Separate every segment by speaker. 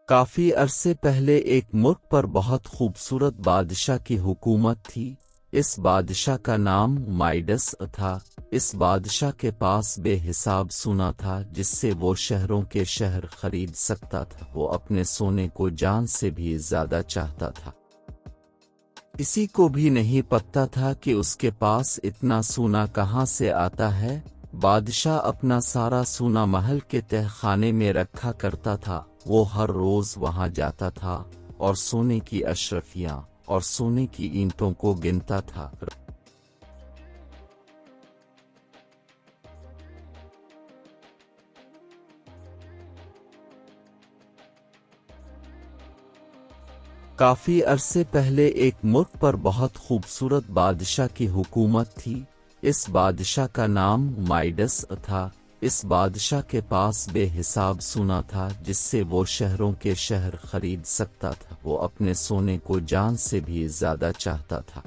Speaker 1: काफी अरसे पहले एक मुल्क पर बहुत खूबसूरत बादशाह की हुकूमत थी। इस बादशाह का नाम माइडस था। इस बादशाह के पास बेहिसाब सोना था जिससे वो शहरों के शहर खरीद सकता था। वो अपने सोने को जान से भी ज्यादा चाहता था। किसी को भी नहीं पता था कि उसके पास इतना सोना कहाँ से आता है। बादशाह अपना सारा सोना महल के तहखाने में रखा करता था। वो हर रोज वहां जाता था और सोने की अशरफियां और सोने की ईंटों को गिनता था। काफी अरसे पहले एक मुल्क पर बहुत खूबसूरत बादशाह की हुकूमत थी। इस बादशाह का नाम माइडस था। इस बादशाह के पास बेहिसाब सोना था जिससे वो शहरों के शहर खरीद सकता था। वो अपने सोने को जान से भी ज्यादा चाहता था।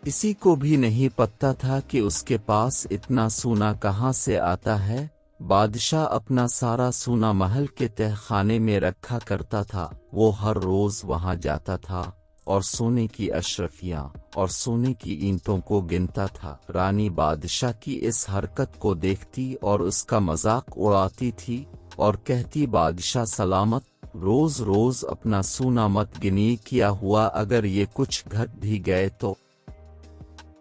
Speaker 1: किसी को भी नहीं पता था कि उसके पास इतना सोना कहाँ से आता है। बादशाह अपना सारा सोना महल के तहखाने में रखा करता था। वो हर रोज वहां जाता था और सोने की अशरफियां और सोने की ईंटों को गिनता था। रानी बादशाह की इस हरकत को देखती और उसका मजाक उड़ाती थी और कहती, बादशाह सलामत, रोज रोज अपना सोना मत गिनिए, किया हुआ अगर ये कुछ घट भी गए तो।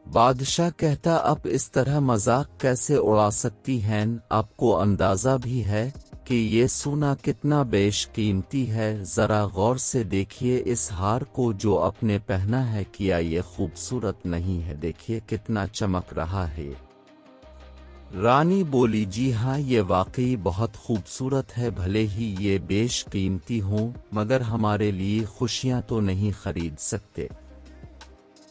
Speaker 1: बादशाह कहता, अब इस तरह मजाक कैसे उड़ा सकती हैं? आपको अंदाजा भी है कि ये सोना कितना बेशकीमती है। जरा गौर से देखिए इस हार को जो आपने पहना है, क्या ये खूबसूरत नहीं है? देखिए कितना चमक रहा है। रानी बोली, जी हाँ, ये वाकई बहुत खूबसूरत है। भले ही ये बेशकीमती हो मगर हमारे लिए खुशियां तो नहीं खरीद सकते।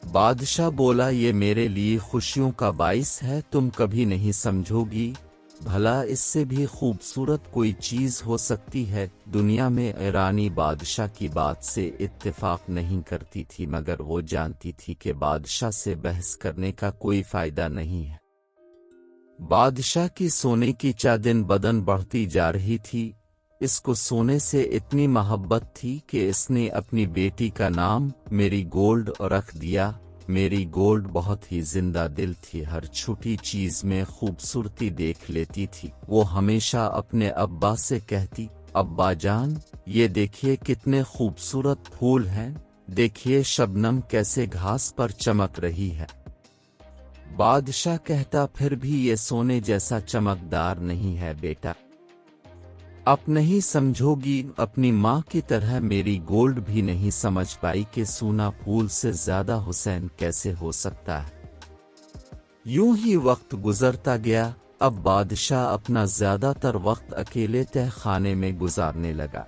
Speaker 1: बादशाह बोला, ये मेरे लिए खुशियों का बाइस है, तुम कभी नहीं समझोगी। भला इससे भी खूबसूरत कोई चीज हो सकती है दुनिया में? रानी बादशाह की बात से इत्तेफाक नहीं करती थी मगर वो जानती थी कि बादशाह से बहस करने का कोई फायदा नहीं है। बादशाह की सोने की दिन बदन बढ़ती जा रही थी। इसको सोने से इतनी मोहब्बत थी कि इसने अपनी बेटी का नाम मेरी गोल्ड रख दिया। मेरी गोल्ड बहुत ही जिंदा दिल थी, हर छोटी चीज में खूबसूरती देख लेती थी। वो हमेशा अपने अब्बा से कहती, अब्बा जान, ये देखिए कितने खूबसूरत फूल हैं, देखिए शबनम कैसे घास पर चमक रही है। बादशाह कहता, फिर भी ये सोने जैसा चमकदार नहीं है बेटा। अब नहीं समझोगी। अपनी माँ की तरह मेरी गोल्ड भी नहीं समझ पाई कि सोना फूल से ज्यादा हुसैन कैसे हो सकता है। यूं ही वक्त गुजरता गया। अब बादशाह अपना ज्यादातर वक्त अकेले तहखाने में गुजारने लगा।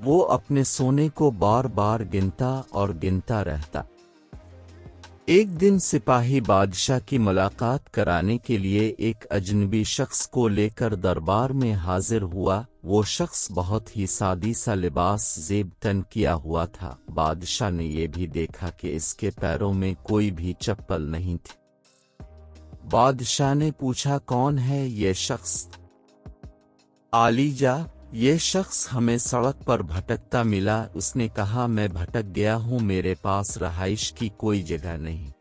Speaker 1: वो अपने सोने को बार बार गिनता और गिनता रहता। एक दिन सिपाही बादशाह की मुलाकात कराने के लिए एक अजनबी शख्स को लेकर दरबार में हाजिर हुआ। वो शख्स बहुत ही सादी सा लिबास जेब तन किया हुआ था। बादशाह ने ये भी देखा कि इसके पैरों में कोई भी चप्पल नहीं थी। बादशाह ने पूछा, कौन है ये शख्स? आलीजा, ये शख्स हमें सड़क पर भटकता मिला। उसने कहा, मैं भटक गया हूँ, मेरे पास रहाइश की कोई जगह नहीं।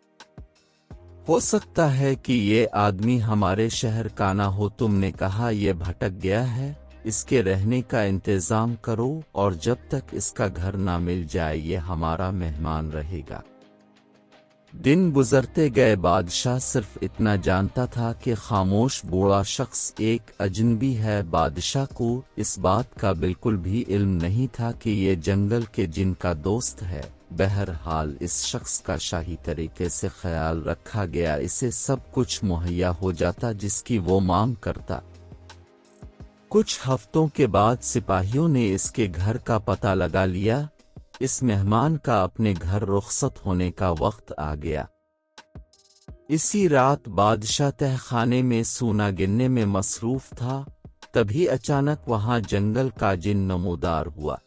Speaker 1: हो सकता है कि ये आदमी हमारे शहर का ना हो। तुमने कहा ये भटक गया है, इसके रहने का इंतजाम करो और जब तक इसका घर ना मिल जाए ये हमारा मेहमान रहेगा। दिन गुजरते गए। बादशाह सिर्फ इतना जानता था कि खामोश बूढ़ा शख्स एक अजनबी है। बादशाह को इस बात का बिल्कुल भी इल्म नहीं था कि ये जंगल के जिन का दोस्त है। बहरहाल इस शख्स का शाही तरीके से ख्याल रखा गया, इसे सब कुछ मुहैया हो जाता जिसकी वो मांग करता। कुछ हफ्तों के बाद सिपाहियों ने इसके घर का पता लगा लिया। इस मेहमान का अपने घर रुखसत होने का वक्त आ गया। इसी रात बादशाह तहखाने में सोना गिनने में मसरूफ था। तभी अचानक वहां जंगल का जिन नमूदार हुआ।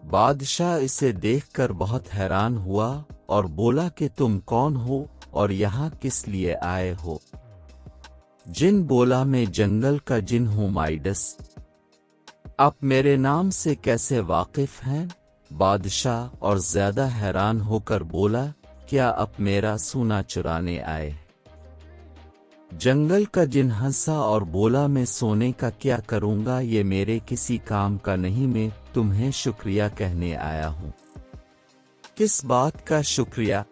Speaker 1: बादशाह इसे देखकर बहुत हैरान हुआ और बोला कि तुम कौन हो और यहाँ किस लिए आए हो? जिन बोला, मैं जंगल का जिन हूँ माइडस। आप मेरे नाम से कैसे वाकिफ हैं? बादशाह और ज्यादा हैरान होकर बोला, क्या आप मेरा सोना चुराने आए? जंगल का जिन हंसा और बोला, मैं सोने का क्या करूंगा, ये मेरे किसी काम का नहीं, मैं तुम्हें शुक्रिया कहने आया हूं। किस बात का शुक्रिया?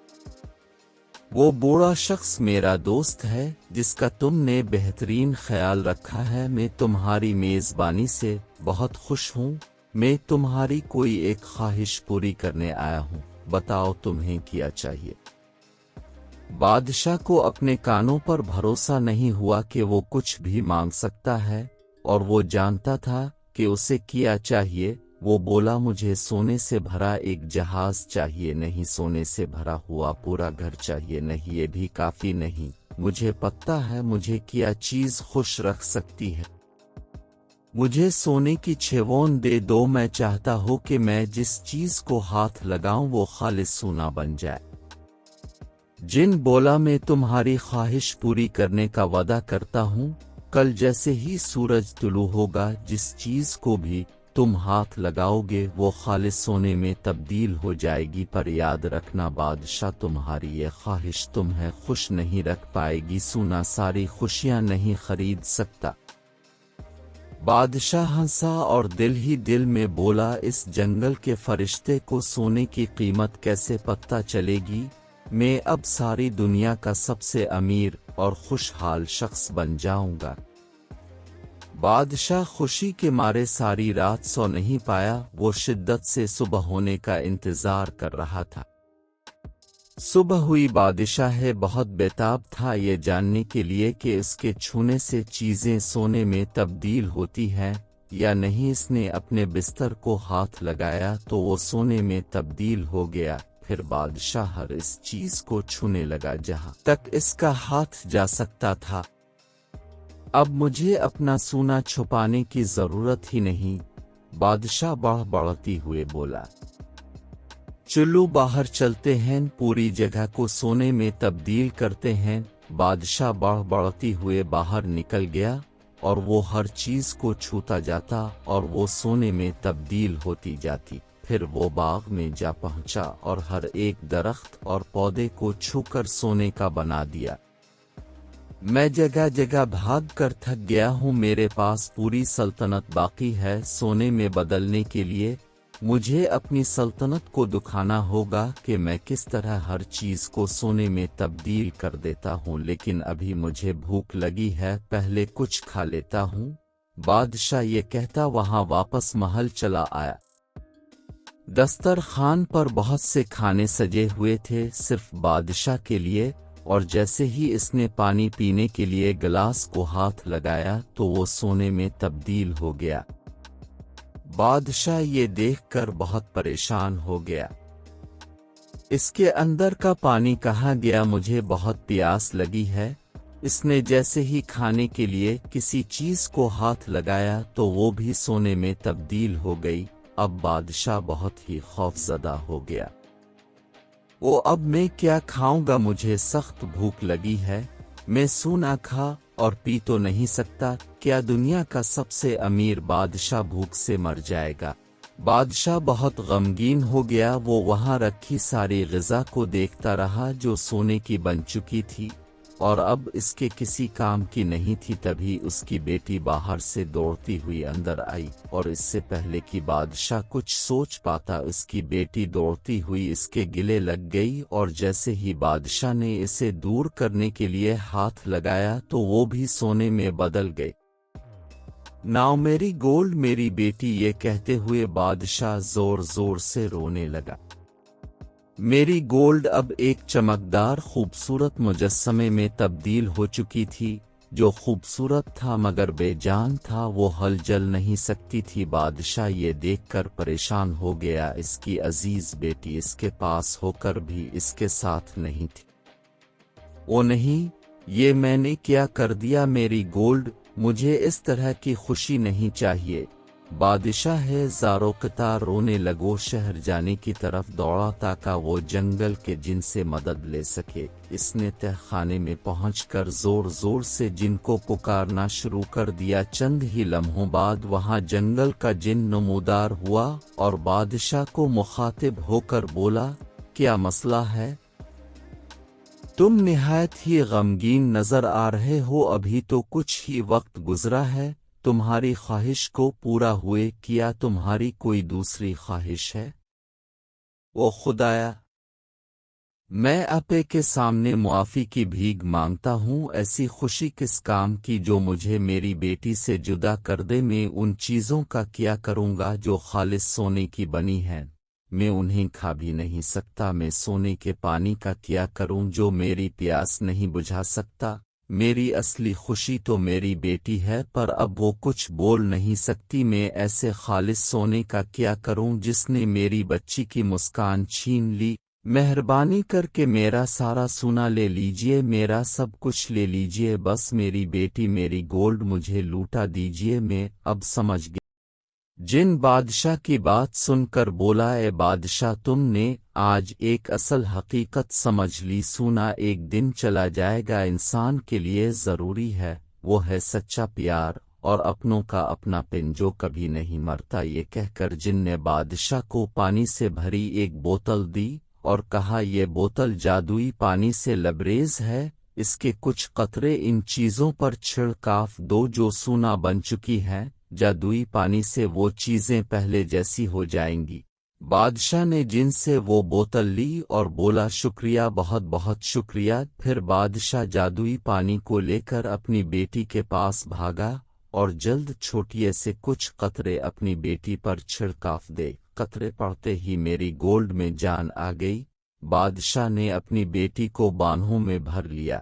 Speaker 1: वो बूढ़ा शख्स मेरा दोस्त है जिसका तुमने बेहतरीन ख्याल रखा है। मैं तुम्हारी मेजबानी से बहुत खुश हूँ। मैं तुम्हारी कोई एक ख्वाहिश पूरी करने आया हूँ, बताओ तुम्हें क्या चाहिए। बादशाह को अपने कानों पर भरोसा नहीं हुआ कि वो कुछ भी मांग सकता है, और वो जानता था कि उसे क्या चाहिए। वो बोला, मुझे सोने से भरा एक जहाज चाहिए, नहीं सोने से भरा हुआ पूरा घर चाहिए, नहीं ये भी काफी नहीं। मुझे पता है मुझे क्या चीज खुश रख सकती है। मुझे सोने की छेवोन दे दो। मैं चाहता हूँ कि मैं जिस चीज को हाथ लगाऊं वो खालिस सोना बन जाए। जिन बोला, मैं तुम्हारी ख्वाहिश पूरी करने का वादा करता हूँ। कल जैसे ही सूरज तुलू होगा, जिस चीज को भी तुम हाथ लगाओगे वो खालिस सोने में तब्दील हो जाएगी। पर याद रखना बादशाह, तुम्हारी ये ख्वाहिश तुम्हें खुश नहीं रख पाएगी। सोना सारी खुशियां नहीं खरीद सकता। बादशाह हंसा और दिल ही दिल में बोला, इस जंगल के फरिश्ते को सोने की कीमत कैसे पता चलेगी। मैं अब सारी दुनिया का सबसे अमीर और खुशहाल शख्स बन जाऊंगा। बादशाह खुशी के मारे सारी रात सो नहीं पाया। वो शिद्दत से सुबह होने का इंतजार कर रहा था। सुबह हुई। बादशाह बहुत बेताब था ये जानने के लिए कि इसके छूने से चीजें सोने में तब्दील होती हैं या नहीं। इसने अपने बिस्तर को हाथ लगाया तो वो सोने में तब्दील हो गया। फिर बादशाह हर इस चीज को छूने लगा जहां तक इसका हाथ जा सकता था। अब मुझे अपना सोना छुपाने की जरूरत ही नहीं, बादशाह बढ़ती हुए बोला। चलो बाहर चलते हैं, पूरी जगह को सोने में तब्दील करते हैं। बादशाह बढ़ती हुए बाहर निकल गया और वो हर चीज को छूता जाता और वो सोने में तब्दील होती जाती। फिर वो बाग में जा पहुंचा और हर एक दरख्त और पौधे को छूकर सोने का बना दिया। मैं जगह जगह भाग कर थक गया हूँ, मेरे पास पूरी सल्तनत बाकी है सोने में बदलने के लिए। मुझे अपनी सल्तनत को दिखाना होगा कि मैं किस तरह हर चीज को सोने में तब्दील कर देता हूँ। लेकिन अभी मुझे भूख लगी है, पहले कुछ खा लेता हूँ। बादशाह ये कहता वहां वापस महल चला आया। दस्तरखान पर बहुत से खाने सजे हुए थे सिर्फ बादशाह के लिए, और जैसे ही इसने पानी पीने के लिए गिलास को हाथ लगाया तो वो सोने में तब्दील हो गया। बादशाह ये देखकर बहुत परेशान हो गया। इसके अंदर का पानी कहाँ गया, मुझे बहुत प्यास लगी है। इसने जैसे ही खाने के लिए किसी चीज को हाथ लगाया तो वो भी सोने में तब्दील हो गई। अब बादशाह बहुत ही खौफजदा हो गया। वो अब मैं क्या खाऊंगा, मुझे सख्त भूख लगी है। मैं सोना खा और पी तो नहीं सकता। क्या दुनिया का सबसे अमीर बादशाह भूख से मर जाएगा? बादशाह बहुत गमगीन हो गया। वो वहां रखी सारी ग़िज़ा को देखता रहा जो सोने की बन चुकी थी और अब इसके किसी काम की नहीं थी। तभी उसकी बेटी बाहर से दौड़ती हुई अंदर आई और इससे पहले कि बादशाह कुछ सोच पाता उसकी बेटी दौड़ती हुई इसके गिले लग गई और जैसे ही बादशाह ने इसे दूर करने के लिए हाथ लगाया तो वो भी सोने में बदल गए। नाउ मेरी गोल्ड मेरी बेटी, ये कहते हुए बादशाह जोर जोर से रोने लगा। मेरी गोल्ड अब एक चमकदार खूबसूरत मुजस्समे में तब्दील हो चुकी थी, जो खूबसूरत था मगर बेजान था। वो हल जल नहीं सकती थी। बादशाह ये देखकर परेशान हो गया, इसकी अजीज बेटी इसके पास होकर भी इसके साथ नहीं थी। ओ नहीं, ये मैंने क्या कर दिया? मेरी गोल्ड, मुझे इस तरह की खुशी नहीं चाहिए। بادشاہ زارو قطار رونے لگو، شہر جانے کی طرف دوڑا تاکہ وہ جنگل کے جن سے مدد لے سکے۔ اس نے تہ خانے میں پہنچ کر زور زور سے جن کو پکارنا شروع کر دیا۔ چند ہی لمحوں بعد وہاں جنگل کا جن نمودار ہوا اور بادشاہ کو مخاطب ہو کر بولا، کیا مسئلہ ہے؟ تم نہایت ہی غمگین نظر آ رہے ہو، ابھی تو کچھ ہی وقت گزرا ہے تمہاری خواہش کو پورا ہوئے، کیا تمہاری کوئی دوسری خواہش ہے؟ او خدایا، میں اپے کے سامنے معافی کی بھیک مانگتا ہوں، ایسی خوشی کس کام کی جو مجھے میری بیٹی سے جدا کر دے۔ میں ان چیزوں کا کیا کروں گا جو خالص سونے کی بنی ہیں، میں انہیں کھا بھی نہیں سکتا۔ میں سونے کے پانی کا کیا کروں جو میری پیاس نہیں بجھا سکتا۔ میری اصلی خوشی تو میری بیٹی ہے، پر اب وہ کچھ بول نہیں سکتی۔ میں ایسے خالص سونے کا کیا کروں جس نے میری بچی کی مسکان چھین لی۔ مہربانی کر کے میرا سارا سونا لے لیجئے، میرا سب کچھ لے لیجئے، بس میری بیٹی میری گولڈ مجھے لوٹا دیجئے۔ میں اب سمجھ گیا۔ جن بادشاہ کی بات سن کر بولا، اے بادشاہ، تم نے آج ایک اصل حقیقت سمجھ لی، سونا ایک دن چلا جائے گا، انسان کے لیے ضروری ہے وہ ہے سچا پیار اور اپنوں کا اپنا پن جو کبھی نہیں مرتا۔ یہ کہہ کر جن نے بادشاہ کو پانی سے بھری ایک بوتل دی اور کہا، یہ بوتل جادوئی پانی سے لبریز ہے، اس کے کچھ قطرے ان چیزوں پر چھڑکاو دو جو سونا بن چکی ہیں، جادوئی پانی سے وہ چیزیں پہلے جیسی ہو جائیں گی۔ بادشاہ نے جن سے وہ بوتل لی اور بولا، شکریہ، بہت بہت شکریہ۔ پھر بادشاہ جادوئی پانی کو لے کر اپنی بیٹی کے پاس بھاگا اور جلد چھوٹیے سے کچھ قطرے اپنی بیٹی پر چھڑکاو دے۔ قطرے پڑتے ہی میری گولڈ میں جان آ گئی۔ بادشاہ نے اپنی بیٹی کو بانہوں میں بھر لیا۔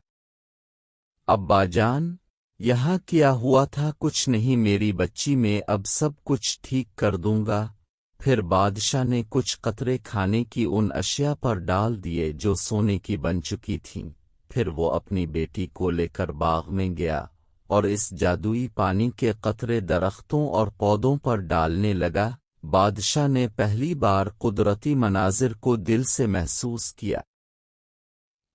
Speaker 1: ابا جان، یہاں کیا ہوا تھا؟ کچھ نہیں میری بچی، میں اب سب کچھ ٹھیک کر دوں گا۔ پھر بادشاہ نے کچھ قطرے کھانے کی ان اشیاء پر ڈال دیے جو سونے کی بن چکی تھیں۔ پھر وہ اپنی بیٹی کو لے کر باغ میں گیا اور اس جادوئی پانی کے قطرے درختوں اور پودوں پر ڈالنے لگا۔ بادشاہ نے پہلی بار قدرتی مناظر کو دل سے محسوس کیا۔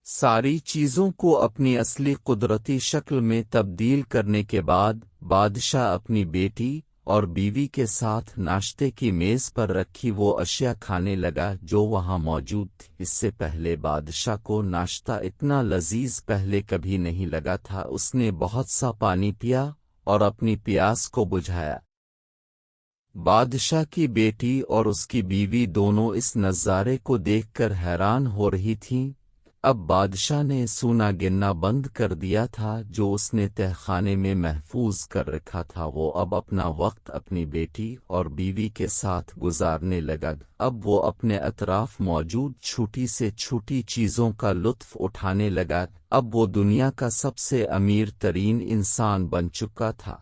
Speaker 1: ساری چیزوں کو اپنی اصلی قدرتی شکل میں تبدیل کرنے کے بعد بادشاہ اپنی بیٹی اور بیوی کے ساتھ ناشتے کی میز پر رکھی وہ اشیاء کھانے لگا جو وہاں موجود تھی۔ اس سے پہلے بادشاہ کو ناشتہ اتنا لذیذ پہلے کبھی نہیں لگا تھا۔ اس نے بہت سا پانی پیا اور اپنی پیاس کو بجھایا۔ بادشاہ کی بیٹی اور اس کی بیوی دونوں اس نظارے کو دیکھ کر حیران ہو رہی تھیں۔ اب بادشاہ نے سونا گننا بند کر دیا تھا جو اس نے تہ خانے میں محفوظ کر رکھا تھا۔ وہ اب اپنا وقت اپنی بیٹی اور بیوی کے ساتھ گزارنے لگا۔ اب وہ اپنے اطراف موجود چھوٹی سے چھوٹی چیزوں کا لطف اٹھانے لگا۔ اب وہ دنیا کا سب سے امیر ترین انسان بن چکا تھا۔